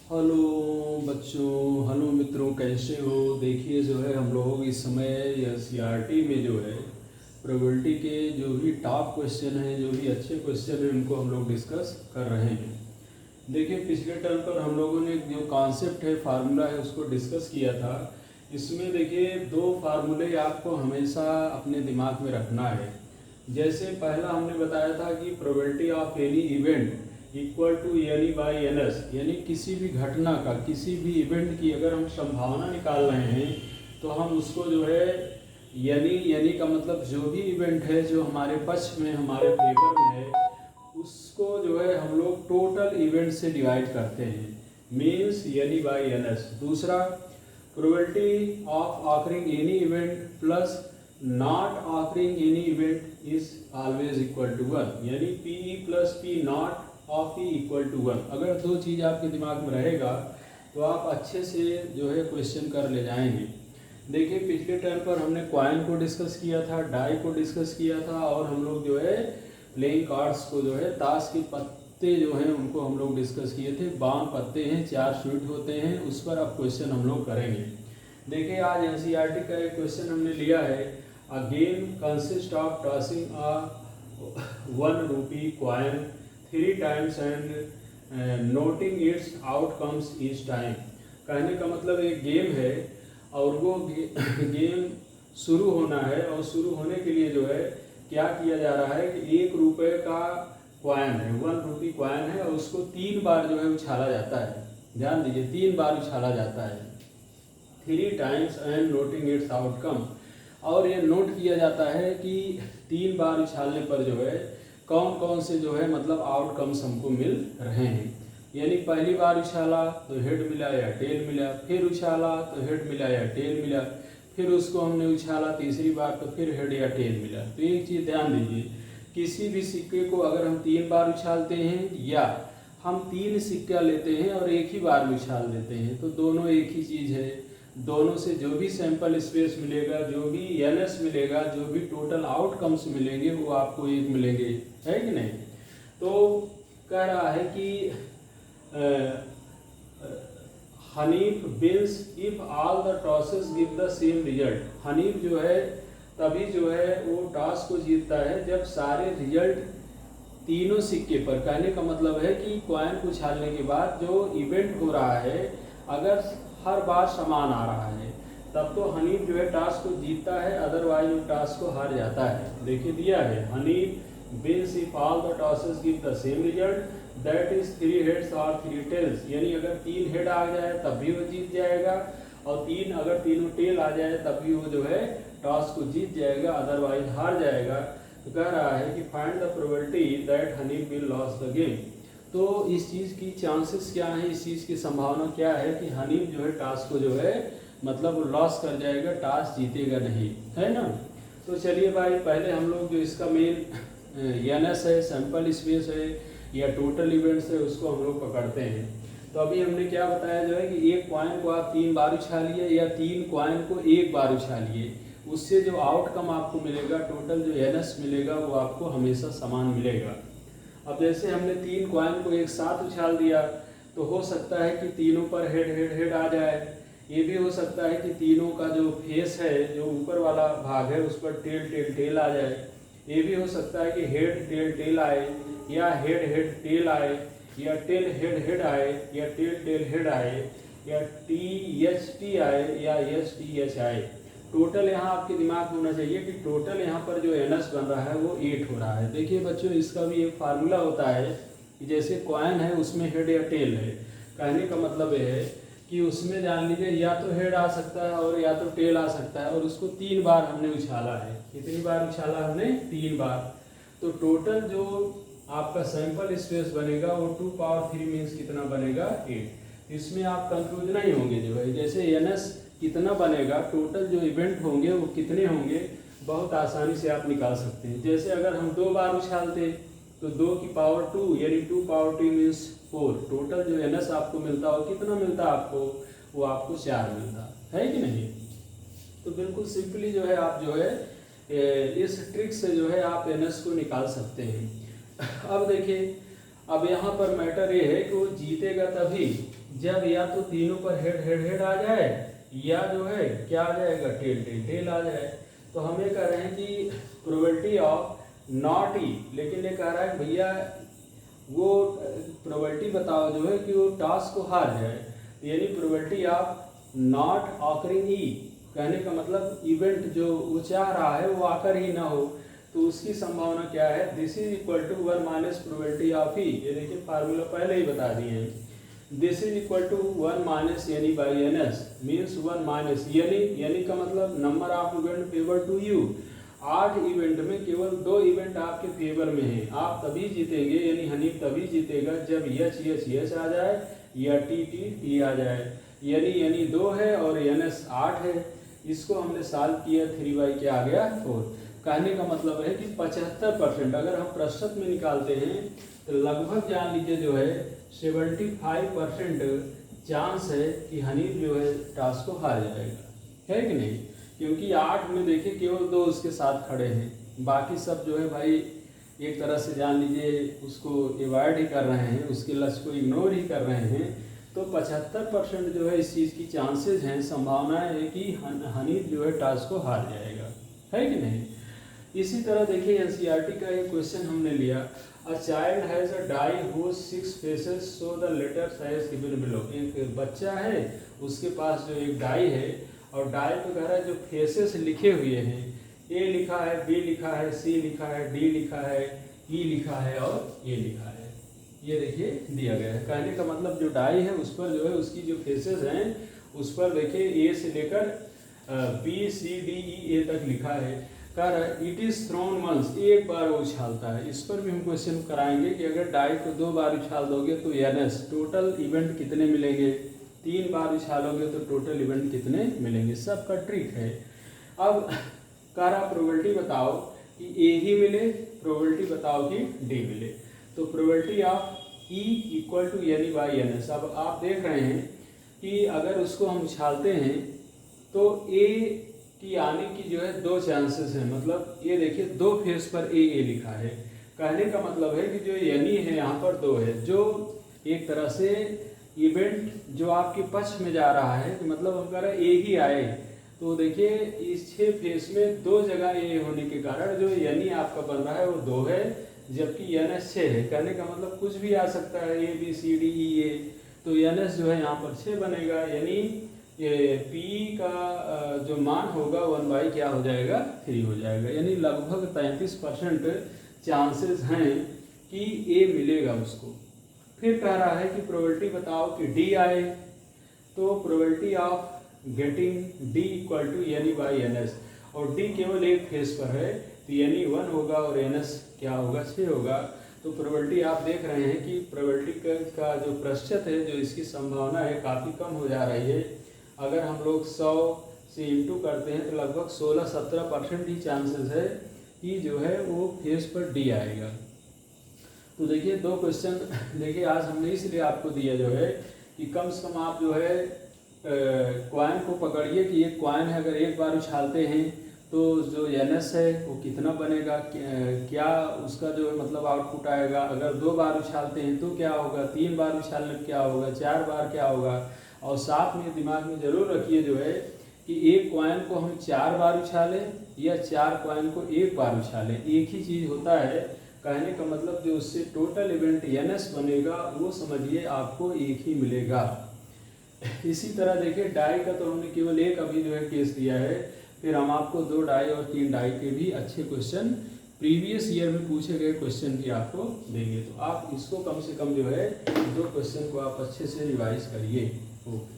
Hello बच्चों, hello मित्रों, कैसे हो। देखिए जो है हम लोग इस समय एससीईआरटी में जो है प्रोबेबिलिटी के जो भी टॉप क्वेश्चन हैं, जो भी अच्छे क्वेश्चन हैं, उनको हम लोग डिस्कस कर रहे हैं। देखिए पिछले टर्म पर हम लोगों ने जो कॉन्सेप्ट है, फार्मूला है, उसको डिस्कस किया था। इसमें देखिए दो फार्मूले आपको हमेशा अपने दिमाग में रखना है। जैसे पहला हमने बताया था कि probability of any event equal to n by N S, यानी किसी भी घटना का, किसी भी इवेंट की अगर हम संभावना निकाल रहे हैं तो हम उसको जो है यानी का मतलब जो भी इवेंट है जो हमारे पक्ष में, हमारे फेवर में है, उसको जो है हम लोग टोटल इवेंट से डिवाइड करते हैं, मीन्स यानी बाई एन एस। दूसरा, probability of occurring any event plus not occurring any event is always equal to one, यानी P plus P not of E equal to one. अगर दो चीज़ आपके दिमाग में रहेगा तो आप अच्छे से जो है क्वेश्चन कर ले जाएंगे। देखिए पिछले टर्म पर हमने कॉइन को डिस्कस किया था, डाई को डिस्कस किया था, और हम लोग जो है प्लेइंग कार्ड्स को जो है ताश के पत्ते जो हैं उनको हम लोग डिस्कस किए थे। बाम पत्ते हैं, 4 स्वीट होते हैं, उस पर अब क्वेश्चन हम लोग करेंगे। देखिए आज एनसीईआरटी का एक क्वेश्चन हमने लिया है, a game consist of tossing a 1 rupee coin 3 times and noting its outcomes each time. कहने का मतलब एक गेम है और वो गेम शुरू होना है, और शुरू होने के लिए जो है क्या किया जा रहा है कि 1 रुपये का कॉइन है, 1 रूपी कॉइन है, और उसको 3 बार जो है उछाला जाता है। ध्यान दीजिए, 3 बार उछाला जाता है, 3 times and noting it's outcome. और ये नोट किया जाता है कि 3 बार उछालने पर जो है कौन कौन से जो है मतलब आउटकम्स हमको मिल रहे हैं। यानी पहली बार उछाला तो हेड मिला या टेल मिला, फिर उछाला तो हेड मिला या टेल मिला, फिर उसको हमने उछाला तीसरी बार तो फिर हेड या टेल मिला। तो एक चीज़ ध्यान दीजिए, किसी भी सिक्के को अगर हम 3 बार उछालते हैं या हम 3 सिक्का लेते हैं और एक ही बार में उछाल देते हैं तो दोनों एक ही चीज़ है। दोनों से जो भी सैंपल स्पेस मिलेगा, जो भी एनएस मिलेगा, जो भी टोटल आउटकम्स मिलेंगे वो आपको एक मिलेंगे, है कि नहीं। तो कह रहा है कि Hanif wins if all the tosses give the same result. Hanif जो है तभी जो है वो टॉस को जीतता है जब सारे रिजल्ट तीनों सिक्के पर, कहने का मतलब है कि कॉइन को उछालने के बाद जो इवेंट हो रहा है अगर हर बार समान आ रहा है तब तो हनीफ जो है टॉस को जीतता है, अदरवाइज वो टॉस को हार जाता है। देखिए दिया है, Hanif wins if all the tosses give the same result that is 3 heads और 3 टेल्स, यानी अगर 3 हेड आ जाए तब भी वो जीत जाएगा, और अगर तीनों टेल आ जाए तब भी वो जो है टॉस को जीत जाएगा, अदरवाइज हार जाएगा। तो कह रहा है कि find the probability that Hanif will loss the game. तो इस चीज़ की चांसेस क्या है, इस चीज़ की संभावना क्या है कि हनीफ जो है टॉस को जो है मतलब लॉस कर जाएगा, टॉस जीतेगा नहीं, है ना। तो चलिए भाई पहले हम लोग जो इसका मेन एनएस है, सैंपल स्पेस है या टोटल इवेंट्स है, उसको हम लोग पकड़ते हैं। तो अभी हमने क्या बताया जो है कि एक कॉइन को आप 3 बार उछालिए या 3 कॉइन को 1 बार उछालिए, उससे जो आउटकम आपको मिलेगा, टोटल जो एनएस मिलेगा वो आपको हमेशा समान मिलेगा। अब जैसे हमने 3 कॉइन को एक साथ उछाल दिया तो हो सकता है कि तीनों पर हेड हेड हेड आ जाए, ये भी हो सकता है कि तीनों का जो फेस है, जो ऊपर वाला भाग है, उस पर टेल टेल टेल आ जाए। ये भी हो सकता है कि हेड टेल टेल आए, या हेड हेड टेल आए, या टेल हेड हेड आए, या टेल टेल हेड आए, या टी एच टी आए, या एच टी एच आए। टोटल यहाँ आपके दिमाग में होना चाहिए कि टोटल यहाँ पर जो एनएस बन रहा है वो 8 हो रहा है। देखिए बच्चों, इसका भी एक फार्मूला होता है कि जैसे कॉइन है उसमें हेड या टेल है, कहने का मतलब ये है कि उसमें जान लीजिए या तो हेड आ सकता है और या तो टेल आ सकता है, और उसको 3 बार हमने उछाला है। कितनी बार उछाला हमने? 3 बार। तो टोटल जो आपका सैंपल स्पेस बनेगा वो 2 पावर 3 मीन्स कितना बनेगा? 8। इसमें आप कंफ्यूज नहीं होंगे जो है, जैसे एनएस कितना बनेगा, टोटल जो इवेंट होंगे वो कितने होंगे, बहुत आसानी से आप निकाल सकते हैं। जैसे अगर हम 2 बार उछालते तो 2 की पावर 2 यानी 2 पावर 2 मीन्स 4। टोटल जो एनएस आपको मिलता हो कितना मिलता आपको? वो आपको 4 मिलता है कि नहीं। तो बिल्कुल सिंपली जो है आप जो है इस ट्रिक से जो है आप एनएस को निकाल सकते हैं। अब देखिए अब यहाँ पर मैटर ये है कि वो जीतेगा तभी जब या तो तीनों पर हेड हेड हेड आ जाए या जो है क्या आ जाएगा, टेल टेल टेल आ जाए। तो हम ये कह रहे हैं कि प्रोबेबिलिटी ऑफ नॉट ई, लेकिन ये कह रहा है भैया वो प्रोबेबिलिटी बताओ जो है कि वो टास्क को हार जाए, यानी प्रोबेबिलिटी ऑफ नॉट ऑकरिंग ई, कहने का मतलब इवेंट जो वो चाह रहा है वो आकर ही ना हो, तो उसकी संभावना क्या है, this is equal to 1 minus probability of E. ये देखिए फार्मूला पहले ही बता दिए हैं, this is equal to 1 minus यानी by N S means 1 minus यानी का मतलब number of event favour to you. 8 event में केवल 2 इवेंट आपके फेवर में है, आप तभी जीतेंगे यानी हनीफ तभी जीतेगा जब यच यच यच आ जाए या टी टी टी आ जाए, यानी 2 है और एन एस 8 है। इसको हमने सॉल्व किया, 3 क्या आ गया 4। कहने का मतलब है कि 75% अगर हम प्रतिशत में निकालते हैं तो लगभग जान लीजिए जो है 75% चांस है कि हनीफ जो है टास्क को हार जाएगा, है कि नहीं, क्योंकि 8 में देखिए केवल 2 उसके साथ खड़े हैं, बाकी सब जो है भाई एक तरह से जान लीजिए उसको अवॉइड ही कर रहे हैं, उसके लक्ष्य को इग्नोर ही कर रहे हैं। तो 75% जो है इस चीज़ की चांसेस हैं, संभावनाएं है कि हनीफ जो है टास्क को हार जाएगा, है कि नहीं। इसी तरह देखिए एनसीईआरटी का एक क्वेश्चन हमने लिया, a child has a die whose 6 faces so the letters has given below. एक बच्चा है उसके पास जो एक डाई है और डाई पे कह रहा है जो फेसेस लिखे हुए हैं, ए लिखा है, बी लिखा है, सी लिखा है, डी लिखा है, ई लिखा है और ए लिखा है, ये देखिए दिया गया है। कहने का मतलब जो डाई है उस पर जो है उसकी जो फेसेस हैं उस पर देखिए ए से लेकर बी सी डी ई ए तक लिखा है। कह रहा है इट इज थ्रोन वंस, एक बार वो उछालता है। इस पर भी हम क्वेश्चन कराएंगे कि अगर डाई को 2 बार उछाल दोगे तो एनएस टोटल इवेंट कितने मिलेंगे, 3 बार उछालोगे तो टोटल इवेंट कितने मिलेंगे, सबका ट्रिक है। अब कह रहा प्रोबेबिलिटी बताओ कि ए ही मिले, प्रोबेबिलिटी बताओ कि डी मिले। तो probability of E equal to यानी बाई एन एस। अब आप देख रहे हैं कि अगर उसको हम उछालते हैं तो ए की आने की जो है 2 चांसेस हैं, मतलब ये देखिए 2 फेस पर ए लिखा है। कहने का मतलब है कि जो यानी है यहाँ पर 2 है, जो एक तरह से इवेंट जो आपके पक्ष में जा रहा है, कि मतलब हम कह रहे हैं ए ही आए। तो देखिए इस 6 फेस में 2 जगह ए होने के कारण जो यानी आपका बन रहा है वो 2 है, जबकि एन एस 6 है। कहने का मतलब कुछ भी आ सकता है, A B C D E ए, तो एन एस जो है यहाँ पर 6 बनेगा, यानी ये पी का जो मान होगा 1 क्या हो जाएगा 3 हो जाएगा, यानी लगभग 33% चांसेस हैं कि ए मिलेगा उसको। फिर कह रहा है कि प्रोबेबिलिटी बताओ कि डी आए, तो probability of getting D equal to यानी बाई एन एस, और डी केवल एक फेस पर है तो यानी 1 होगा और एन एस क्या होगा 6 होगा। तो प्रोबेबिलिटी आप देख रहे हैं कि प्रोबेबिलिटी का जो प्रतिशत है, जो इसकी संभावना है काफ़ी कम हो जा रही है। अगर हम लोग 100 से इंटू करते हैं तो लगभग 16-17% ही चांसेस है कि जो है वो फेस पर डी आएगा। तो देखिए 2 क्वेश्चन देखिए आज हमने इसलिए आपको दिया जो है कि कम से कम आप जो है कॉइन को पकड़िए कि एक कॉइन है, अगर एक बार उछालते हैं तो जो एन एस है वो कितना बनेगा, क्या उसका जो है मतलब आउटपुट आएगा। अगर 2 बार उछालते हैं तो क्या होगा, 3 बार उछालने क्या होगा, 4 बार क्या होगा। और साथ में दिमाग में जरूर रखिए जो है कि एक कॉइन को हम 4 बार उछालें या 4 कॉइन को 1 बार उछालें, एक ही चीज़ होता है। कहने का मतलब जो उससे टोटल इवेंट एन एस बनेगा वो समझिए आपको एक ही मिलेगा। इसी तरह देखिए डाई का तो हमने केवल एक अभी जो है केस दिया है, फिर हम आपको 2 डाई और 3 डाई के भी अच्छे क्वेश्चन प्रीवियस ईयर में पूछे गए क्वेश्चन भी आपको देंगे। तो आप इसको कम से कम जो है 2 क्वेश्चन को आप अच्छे से रिवाइज करिए। ओके।